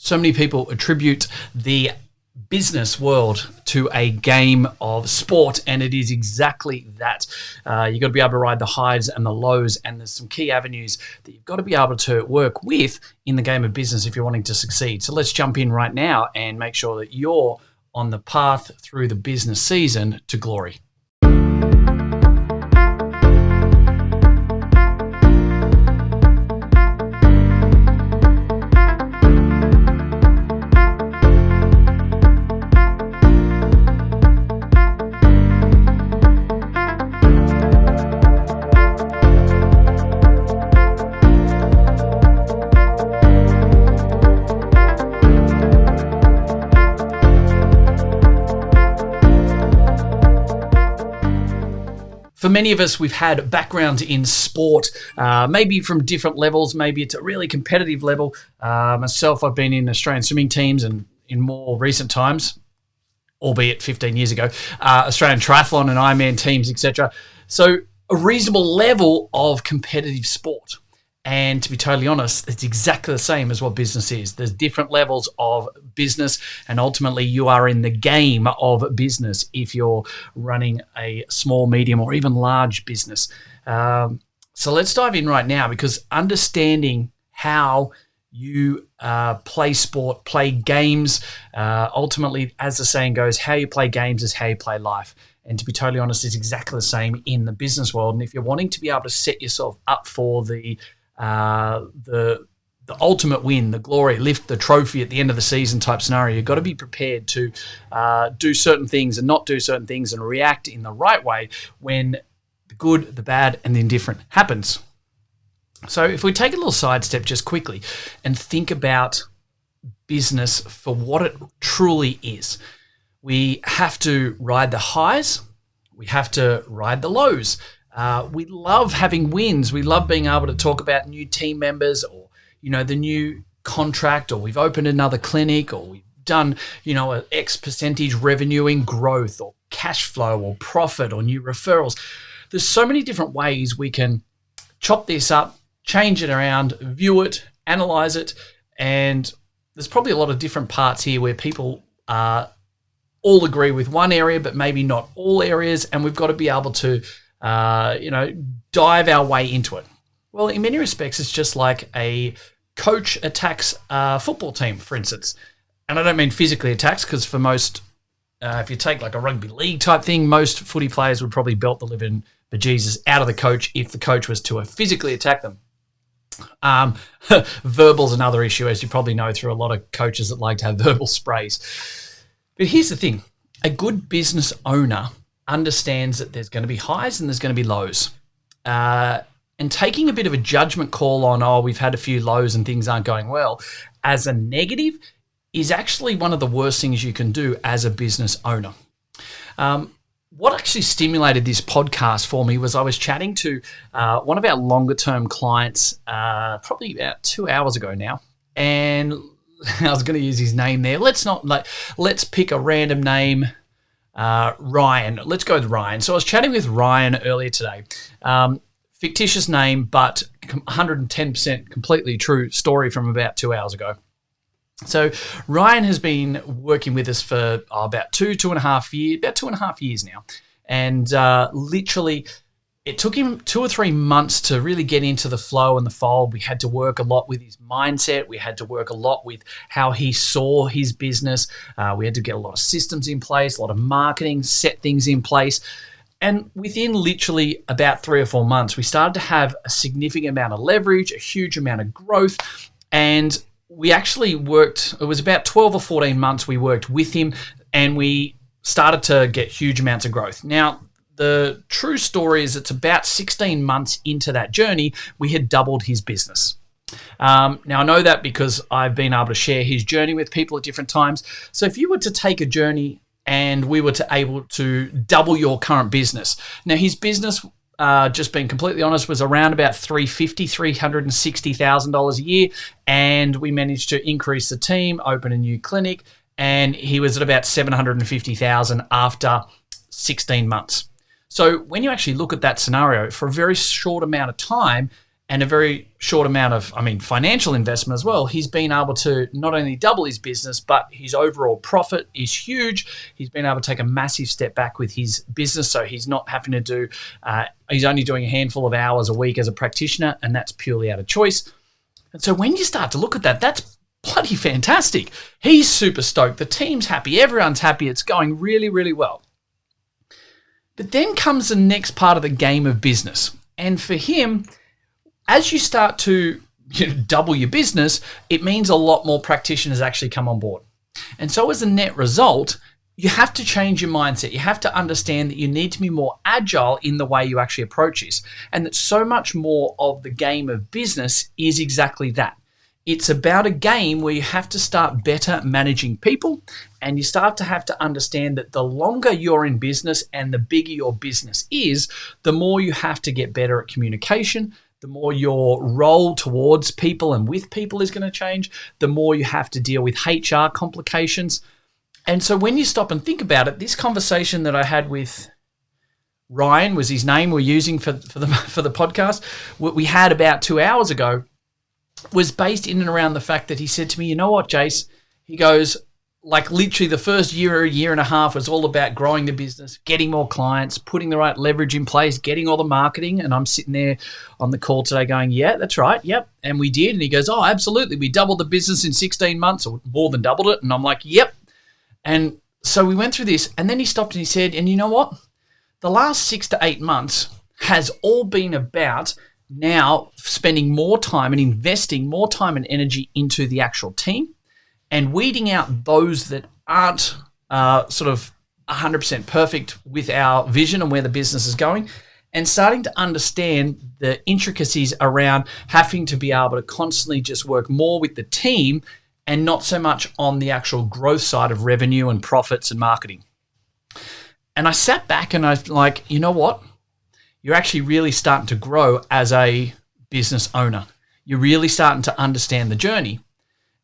So many people attribute the business world to a game of sport, and it is exactly that. You've got to be able to ride the highs and the lows, and there's some key avenues that you've got to be able to work with in the game of business if you're wanting to succeed. So let's jump in right now and make sure that you're on the path through the business season to glory. For many of us, we've had backgrounds in sport, maybe from different levels. Maybe it's a really competitive level. Myself, I've been in Australian swimming teams, and in more recent times, albeit 15 years ago, Australian triathlon and Ironman teams, etc. So a reasonable level of competitive sport. And to be totally honest, it's exactly the same as what business is. There's different levels of business, and ultimately you are in the game of business if you're running a small, medium, or even large business. So let's dive in right now, because understanding how you play sport, play games, ultimately, as the saying goes, how you play games is how you play life. And to be totally honest, it's exactly the same in the business world. And if you're wanting to be able to set yourself up for the ultimate win, the glory, lift the trophy at the end of the season type scenario, you've got to be prepared to do certain things and not do certain things and react in the right way when the good, the bad, and the indifferent happens. So if we take a little sidestep just quickly and think about business for what it truly is, we have to ride the highs, we have to ride the lows. We love having wins. We love being able to talk about new team members, or, the new contract, or we've opened another clinic, or we've done, an X percentage revenuing growth, or cash flow, or profit, or new referrals. There's so many different ways we can chop this up, change it around, view it, analyze it. And there's probably a lot of different parts here where people all agree with one area, but maybe not all areas. And we've got to be able to dive our way into it. Well, in many respects, it's just like a coach attacks a football team, for instance. And I don't mean physically attacks, because for most, if you take like a rugby league type thing, most footy players would probably belt the living bejesus out of the coach if the coach was to physically attack them. Verbal's another issue, as you probably know through a lot of coaches that like to have verbal sprays. But here's the thing. A good business owner understands that there's going to be highs and there's going to be lows. And taking a bit of a judgment call on, we've had a few lows and things aren't going well, as a negative is actually one of the worst things you can do as a business owner. What actually stimulated this podcast for me was I was chatting to one of our longer term clients probably about 2 hours ago now. And I was going to use his name there. Let's pick a random name. Ryan. Let's go with Ryan. So I was chatting with Ryan earlier today. Fictitious name, but 110% completely true story from about 2 hours ago. So Ryan has been working with us for about 2.5 years now. And literally it took him 2 or 3 months to really get into the flow and the fold. We had to work a lot with his mindset. We had to work a lot with how he saw his business. We had to get a lot of systems in place, a lot of marketing, set things in place. And within literally about 3 or 4 months, we started to have a significant amount of leverage, a huge amount of growth. And we actually worked, it was about 12 or 14 months we worked with him, and we started to get huge amounts of growth. Now, the true story is it's about 16 months into that journey, we had doubled his business. Now, I know that because I've been able to share his journey with people at different times. So if you were to take a journey and we were able to double your current business. Now, his business, just being completely honest, was around about $360,000 a year, and we managed to increase the team, open a new clinic, and he was at about $750,000 after 16 months. So when you actually look at that scenario, for a very short amount of time, and a very short amount of, financial investment as well, he's been able to not only double his business, but his overall profit is huge. He's been able to take a massive step back with his business. So he's not having to do, he's only doing a handful of hours a week as a practitioner, and that's purely out of choice. And so when you start to look at that, that's bloody fantastic. He's super stoked. The team's happy. Everyone's happy. It's going really, really well. But then comes the next part of the game of business. And for him, as you start to double your business, it means a lot more practitioners actually come on board. And so as a net result, you have to change your mindset. You have to understand that you need to be more agile in the way you actually approach this. And that so much more of the game of business is exactly that. It's about a game where you have to start better managing people, and you start to have to understand that the longer you're in business and the bigger your business is, the more you have to get better at communication, the more your role towards people and with people is going to change, the more you have to deal with HR complications. And so when you stop and think about it, this conversation that I had with Ryan was his name we're using for the podcast, what we had about 2 hours ago, was based in and around the fact that he said to me, you know what, Jace? He goes, like literally the first year and a half was all about growing the business, getting more clients, putting the right leverage in place, getting all the marketing. And I'm sitting there on the call today going, yeah, that's right. Yep. And we did. And he goes, oh, absolutely. We doubled the business in 16 months or more than doubled it. And I'm like, yep. And so we went through this, and then he stopped and he said, and you know what? The last 6 to 8 months has all been about now spending more time and investing more time and energy into the actual team and weeding out those that aren't sort of 100% perfect with our vision and where the business is going, and starting to understand the intricacies around having to be able to constantly just work more with the team and not so much on the actual growth side of revenue and profits and marketing. And I sat back and I was like, you know what? You're actually really starting to grow as a business owner. You're really starting to understand the journey.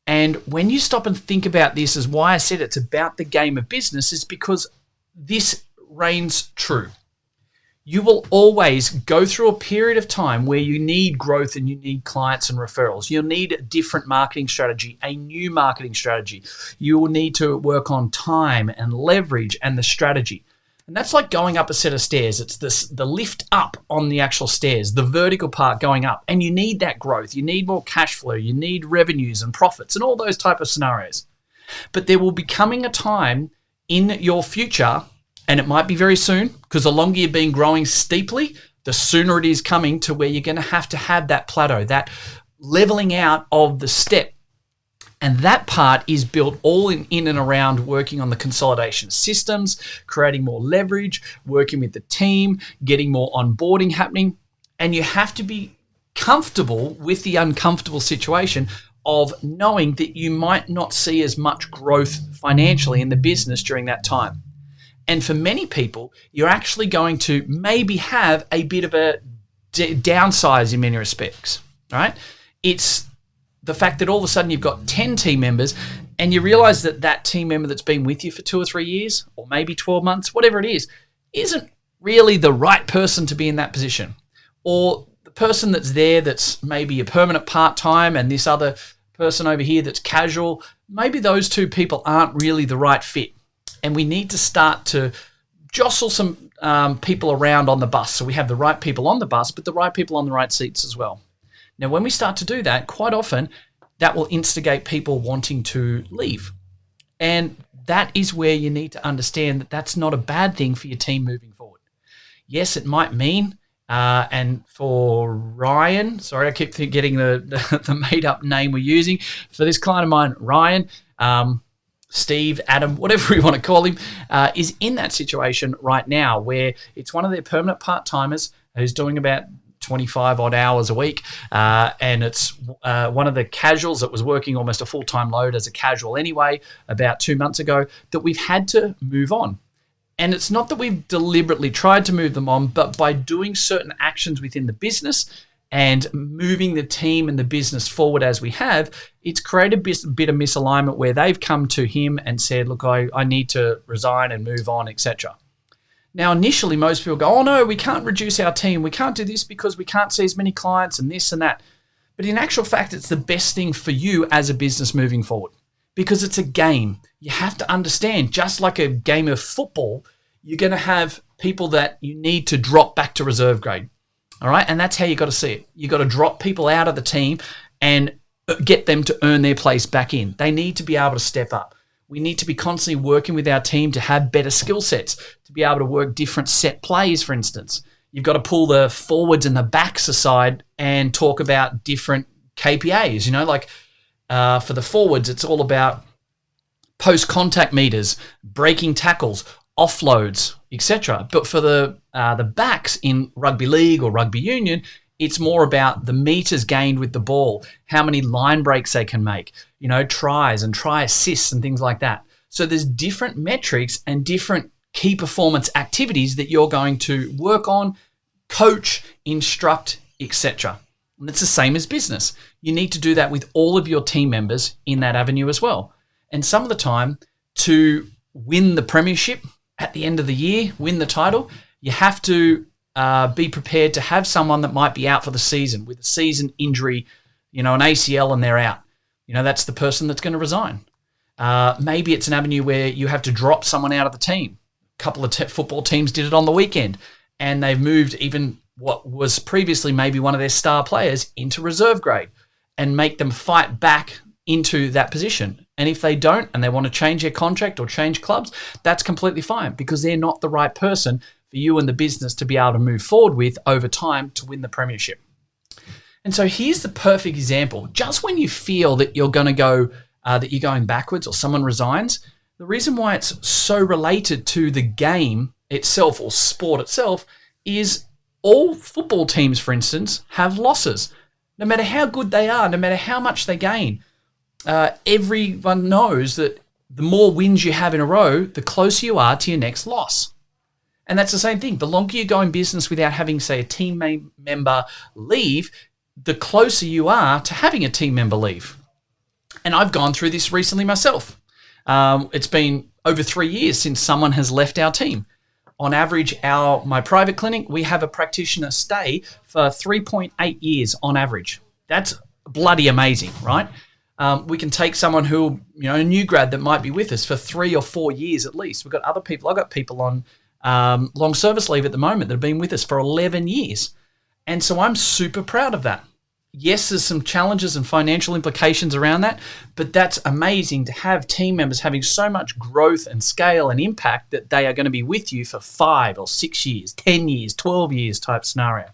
And when you stop and think about this, is why I said it's about the game of business, is because this reigns true. You will always go through a period of time where you need growth and you need clients and referrals. You'll need a different marketing strategy, a new marketing strategy. You will need to work on time and leverage and the strategy. And that's like going up a set of stairs. It's the lift up on the actual stairs, the vertical part going up. And you need that growth. You need more cash flow. You need revenues and profits and all those type of scenarios. But there will be coming a time in your future, and it might be very soon, because the longer you've been growing steeply, the sooner it is coming to where you're going to have that plateau, that leveling out of the step. And that part is built all in and around working on the consolidation systems, creating more leverage, working with the team, getting more onboarding happening. And you have to be comfortable with the uncomfortable situation of knowing that you might not see as much growth financially in the business during that time. And for many people, you're actually going to maybe have a bit of a downsize in many respects, right? It's the fact that all of a sudden you've got 10 team members and you realize that that team member that's been with you for 2 or 3 years or maybe 12 months, whatever it is, isn't really the right person to be in that position. Or the person that's there that's maybe a permanent part-time and this other person over here that's casual, maybe those two people aren't really the right fit. And we need to start to jostle some people around on the bus. So we have the right people on the bus, but the right people on the right seats as well. Now, when we start to do that, quite often that will instigate people wanting to leave. And that is where you need to understand that that's not a bad thing for your team moving forward. Yes, it might mean, and for Ryan, sorry, I keep getting the made-up name we're using. For this client of mine, Ryan, Steve, Adam, whatever we want to call him, is in that situation right now where it's one of their permanent part-timers who's doing about 25 odd hours a week, and it's one of the casuals that was working almost a full-time load as a casual anyway about 2 months ago, that we've had to move on. And it's not that we've deliberately tried to move them on, but by doing certain actions within the business and moving the team and the business forward as we have, it's created a bit of misalignment where they've come to him and said, look, I need to resign and move on, etc. Now, initially, most people go, oh, no, we can't reduce our team. We can't do this because we can't see as many clients and this and that. But in actual fact, it's the best thing for you as a business moving forward because it's a game. You have to understand, just like a game of football, you're going to have people that you need to drop back to reserve grade. All right. And that's how you got to see it. You got to drop people out of the team and get them to earn their place back in. They need to be able to step up. We need to be constantly working with our team to have better skill sets, to be able to work different set plays, for instance. You've got to pull the forwards and the backs aside and talk about different KPIs. Like for the forwards, it's all about post-contact meters, breaking tackles, offloads, etc. But for the backs in rugby league or rugby union, it's more about the meters gained with the ball, how many line breaks they can make, tries and try assists and things like that. So there's different metrics and different key performance activities that you're going to work on, coach, instruct, etc. And it's the same as business. You need to do that with all of your team members in that avenue as well. And some of the time, to win the premiership at the end of the year, win the title, you have to be prepared to have someone that might be out for the season with a season injury, an ACL, and they're out. That's the person that's going to resign. Maybe it's an avenue where you have to drop someone out of the team. A couple of football teams did it on the weekend, and they've moved even what was previously maybe one of their star players into reserve grade and make them fight back into that position. And if they don't and they want to change their contract or change clubs, that's completely fine because they're not the right person for you and the business to be able to move forward with over time to win the premiership. And so here's the perfect example. Just when you feel that you're going to go, that you're going backwards or someone resigns, the reason why it's so related to the game itself or sport itself is all football teams, for instance, have losses. No matter how good they are, no matter how much they gain, everyone knows that the more wins you have in a row, the closer you are to your next loss. And that's the same thing. The longer you go in business without having, say, a team member leave, the closer you are to having a team member leave. And I've gone through this recently myself. It's been over 3 years since someone has left our team. On average, my private clinic, we have a practitioner stay for 3.8 years on average. That's bloody amazing, right? We can take someone who, a new grad that might be with us for 3 or 4 years at least. We've got other people. I've got people on long service leave at the moment that have been with us for 11 years. And so I'm super proud of that. Yes, there's some challenges and financial implications around that, but that's amazing to have team members having so much growth and scale and impact that they are going to be with you for 5 or 6 years, 10 years, 12 years type scenario.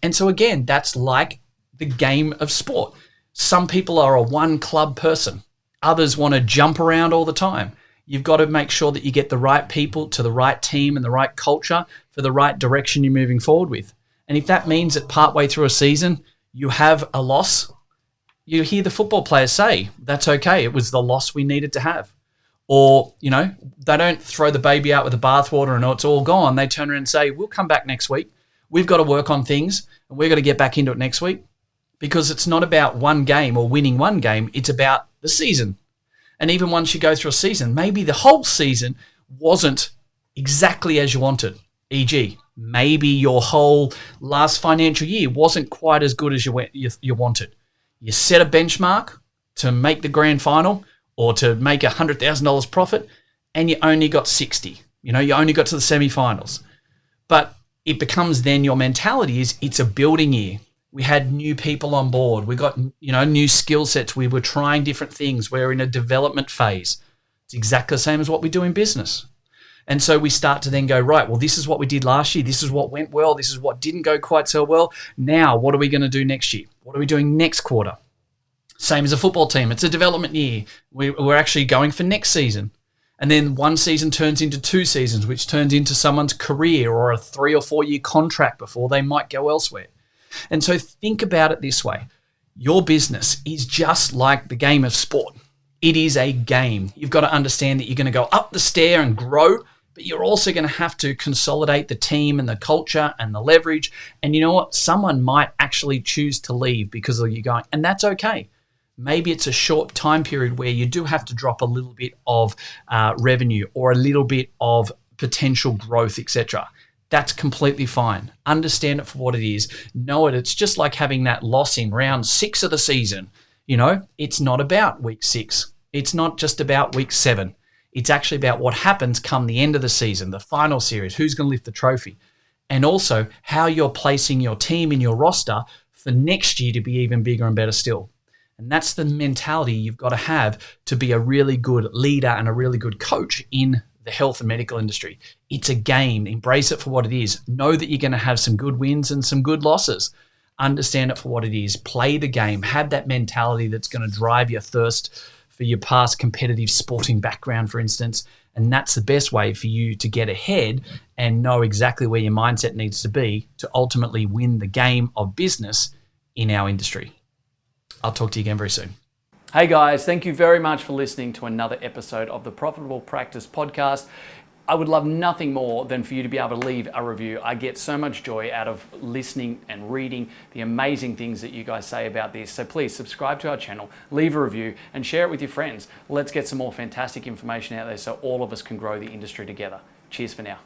And so again, that's like the game of sport. Some people are a one club person. Others want to jump around all the time. You've got to make sure that you get the right people to the right team and the right culture for the right direction you're moving forward with. And if that means that partway through a season, you have a loss, you hear the football players say, that's okay, it was the loss we needed to have. Or, they don't throw the baby out with the bathwater and it's all gone. They turn around and say, we'll come back next week. We've got to work on things and we're going to get back into it next week. Because it's not about one game or winning one game, it's about the season. And even once you go through a season, maybe the whole season wasn't exactly as you wanted. E.g., maybe your whole last financial year wasn't quite as good as you wanted. You set a benchmark to make the grand final or to make $100,000 profit, and you only got 60. You only got to the semifinals. But it becomes then your mentality is it's a building year. We had new people on board. We got, new skill sets. We were trying different things. We're in a development phase. It's exactly the same as what we do in business. And so we start to then go, right, well, this is what we did last year. This is what went well. This is what didn't go quite so well. Now, what are we going to do next year? What are we doing next quarter? Same as a football team. It's a development year. We're actually going for next season. And then one season turns into 2 seasons, which turns into someone's career or a 3 or 4 year contract before they might go elsewhere. And so think about it this way. Your business is just like the game of sport. It is a game. You've got to understand that you're going to go up the stair and grow, but you're also going to have to consolidate the team and the culture and the leverage. And you know what? Someone might actually choose to leave because of you going, and that's okay. Maybe it's a short time period where you do have to drop a little bit of revenue or a little bit of potential growth, etc. That's completely fine. Understand it for what it is. Know it. It's just like having that loss in round 6 of the season. It's not about week 6. It's not just about week 7. It's actually about what happens come the end of the season, the final series, who's going to lift the trophy, and also how you're placing your team in your roster for next year to be even bigger and better still. And that's the mentality you've got to have to be a really good leader and a really good coach in the health and medical industry. It's a game. Embrace it for what it is. Know that you're going to have some good wins and some good losses. Understand it for what it is. Play the game. Have that mentality that's going to drive your thirst for your past competitive sporting background, for instance. And that's the best way for you to get ahead and know exactly where your mindset needs to be to ultimately win the game of business in our industry. I'll talk to you again very soon. Hey guys, thank you very much for listening to another episode of the Profitable Practice Podcast. I would love nothing more than for you to be able to leave a review. I get so much joy out of listening and reading the amazing things that you guys say about this. So please subscribe to our channel, leave a review, and share it with your friends. Let's get some more fantastic information out there so all of us can grow the industry together. Cheers for now.